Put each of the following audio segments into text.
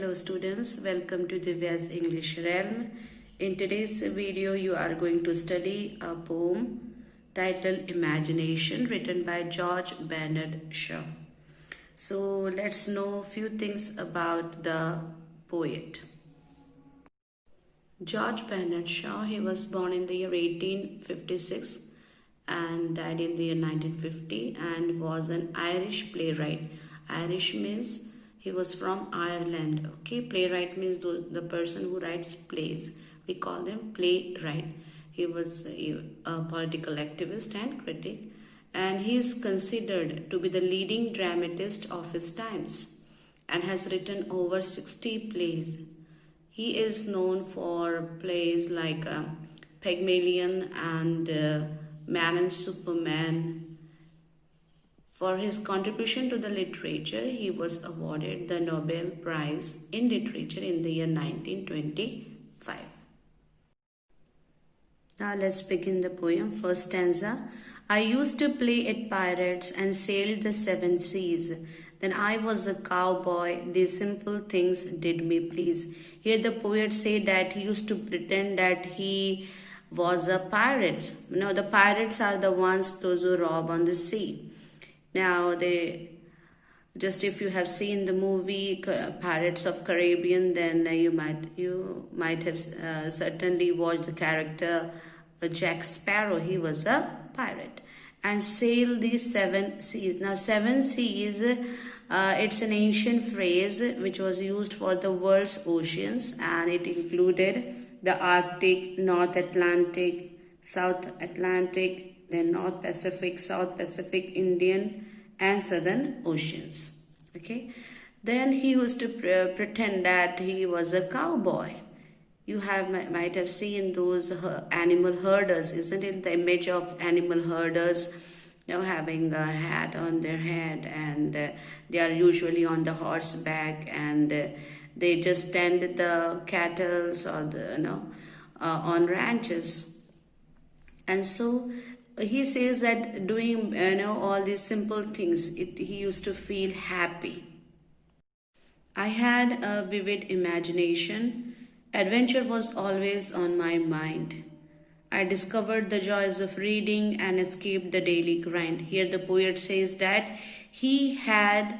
Hello students, welcome to Divya's English Realm. In today's video, you are going to study a poem titled Imagination written by George Bernard Shaw. So let's know a few things about the poet. George Bernard Shaw, he was born in the year 1856 and died in the year 1950 and was an Irish playwright. Irish means he was from Ireland. Okay, playwright means the person who writes plays. We call them playwright. He was a political activist and critic, and he is considered to be the leading dramatist of his times and has written over 60 plays. He is known for plays like Pygmalion and Man and Superman. For his contribution to the literature, he was awarded the Nobel Prize in Literature in the year 1925. Now let's begin the poem. First stanza. I used to play at pirates and sailed the seven seas. Then I was a cowboy. These simple things did me please. Here the poet said that he used to pretend that he was a pirate. Now the pirates are the ones, those who rob on the sea. Now if you have seen the movie Pirates of Caribbean, then you might have certainly watched the character Jack Sparrow. He was a pirate and sailed the seven seas. Now seven seas, it's an ancient phrase which was used for the world's oceans, and it included the Arctic, North Atlantic, South Atlantic, then North Pacific, South Pacific, Indian and Southern Oceans. Okay. Then he used to pretend that he was a cowboy. You might have seen those animal herders, isn't it? The image of animal herders, having a hat on their head, and they are usually on the horseback, and they just tend the cattle or on ranches. And so he says that doing all these simple things, he used to feel happy. I had a vivid imagination. Adventure was always on my mind. I discovered the joys of reading and escaped the daily grind. Here the poet says that he had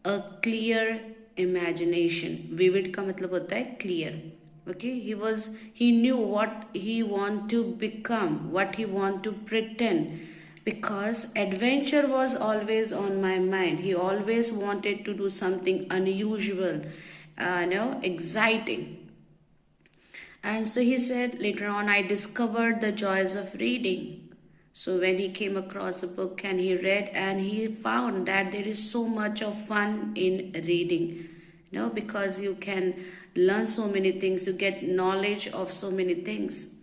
a clear imagination. Vivid ka matlab hota hai clear. Okay, he knew what he want to become, what he want to pretend, because adventure was always on my mind. He always wanted to do something unusual, exciting. And so he said later on, I discovered the joys of reading. So when he came across a book and he read, and he found that there is so much of fun in reading, because you can learn so many things, you get knowledge of so many things,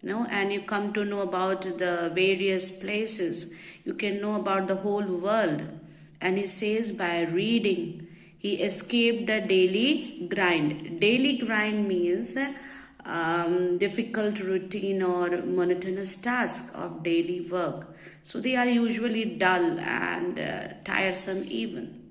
and you come to know about the various places. You can know about the whole world. And he says by reading, he escaped the daily grind. Daily grind means difficult routine or monotonous task of daily work. So they are usually dull and tiresome even.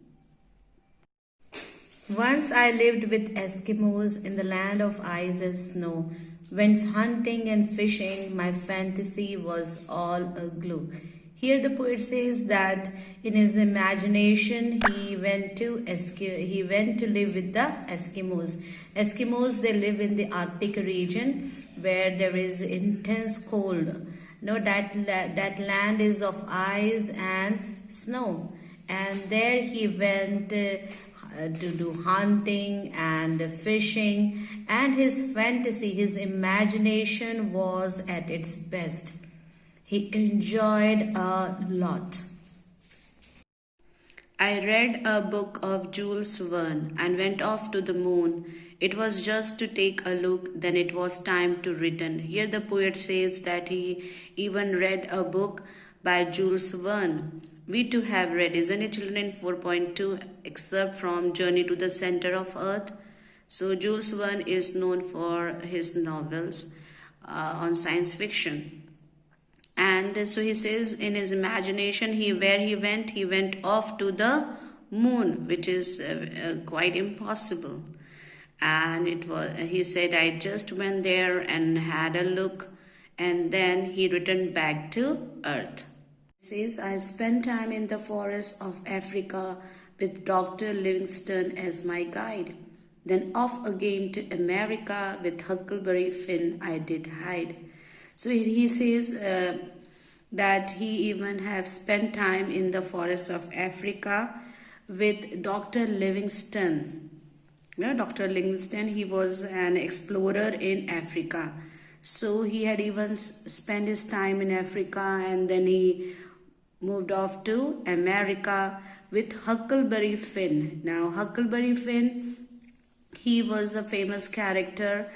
Once I lived with Eskimos in the land of ice and snow. When hunting and fishing, my fantasy was all aglow. Here the poet says that in his imagination he went to live with the Eskimos. Eskimos, they live in the Arctic region where there is intense cold. That land is of ice and snow, and there he went to do hunting and fishing, and his fantasy, his imagination was at its best. He enjoyed a lot. I read a book of Jules Verne and went off to the moon. It was just to take a look, then it was time to return. Here the poet says that he even read a book by Jules Verne. We too have read, isn't it, children, 4.2 excerpt from Journey to the Center of Earth. So Jules Verne is known for his novels on science fiction. And so he says in his imagination, where he went off to the moon, which is quite impossible. And he said, I just went there and had a look, and then he returned back to Earth. He says, I spent time in the forests of Africa with Dr. Livingstone as my guide. Then off again to America with Huckleberry Finn I did hide. So he says that he even have spent time in the forests of Africa with Dr. Livingstone. Dr. Livingstone, he was an explorer in Africa. So he had even spent his time in Africa, and then he moved off to America with Huckleberry Finn. Now, Huckleberry Finn, he was a famous character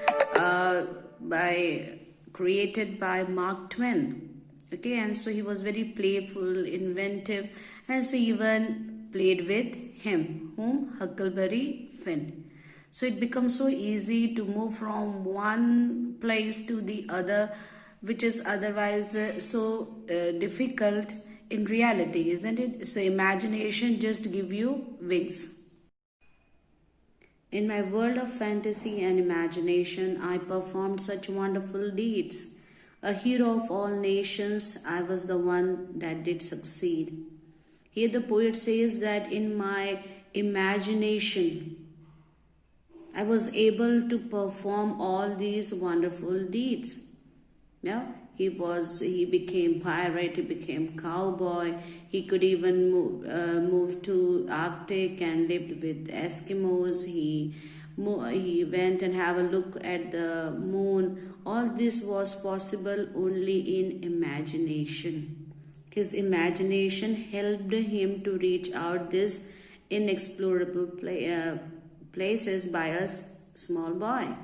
created by Mark Twain. Okay, and so he was very playful, inventive, and so even played with him, whom? Huckleberry Finn. So it becomes so easy to move from one place to the other, which is otherwise so difficult in reality, isn't it? So imagination just give you wings. In my world of fantasy and imagination, I performed such wonderful deeds. A hero of all nations, I was the one that did succeed. Here the poet says that in my imagination, I was able to perform all these wonderful deeds. Now, he became pirate, he became cowboy, he could even move to Arctic and lived with Eskimos, he went and have a look at the moon. All this was possible only in imagination. His imagination helped him to reach out this inexplorable places by a small boy.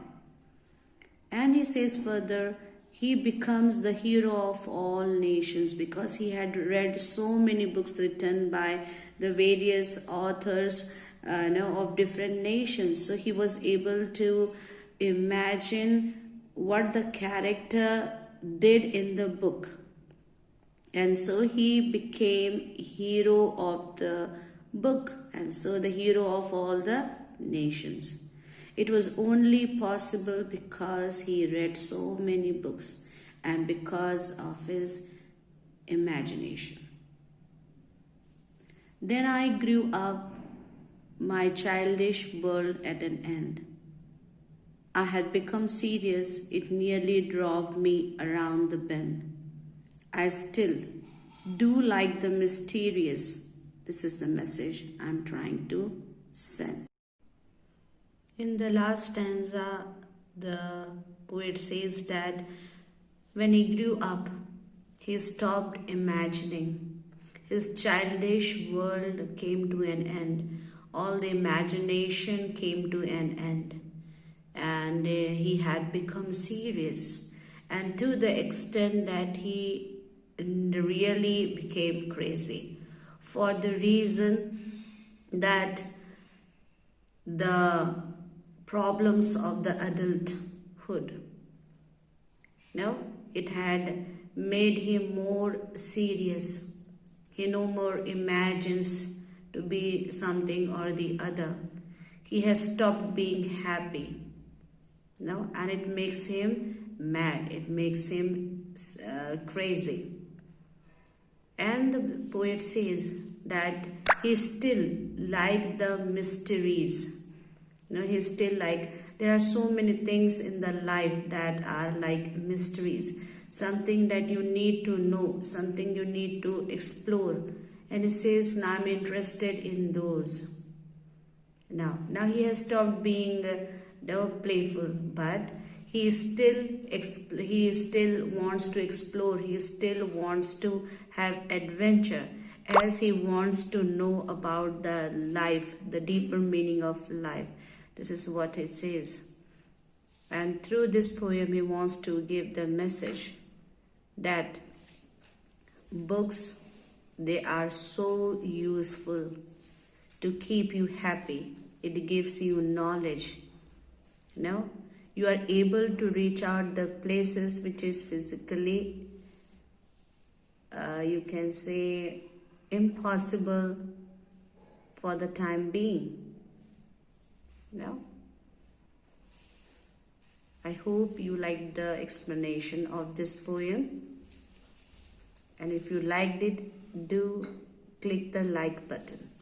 And he says further, he becomes the hero of all nations because he had read so many books written by the various authors of different nations. So he was able to imagine what the character did in the book. And so he became hero of the book, and so the hero of all the nations. It was only possible because he read so many books and because of his imagination. Then I grew up, my childish world at an end. I had become serious, it nearly drove me around the bend. I still do like the mysterious. This is the message I'm trying to send. In the last stanza, the poet says that when he grew up, he stopped imagining. His childish world came to an end. All the imagination came to an end. And he had become serious. And to the extent that he really became crazy. For the reason that the problems of the adulthood, it had made him more serious. He no more imagines to be something or the other. He has stopped being happy. And it makes him mad. It makes him crazy. And the poet says that he still like the mysteries. He's still like, there are so many things in the life that are like mysteries. Something that you need to know, something you need to explore. And he says, now I'm interested in those. Now he has stopped being playful, but he still wants to explore. He still wants to have adventure, as he wants to know about the life, the deeper meaning of life. This is what it says. And through this poem, he wants to give the message that books, they are so useful to keep you happy. It gives you knowledge. You are able to reach out the places which is physically, you can say, impossible for the time being. I hope you liked the explanation of this poem. And if you liked it, do click the like button.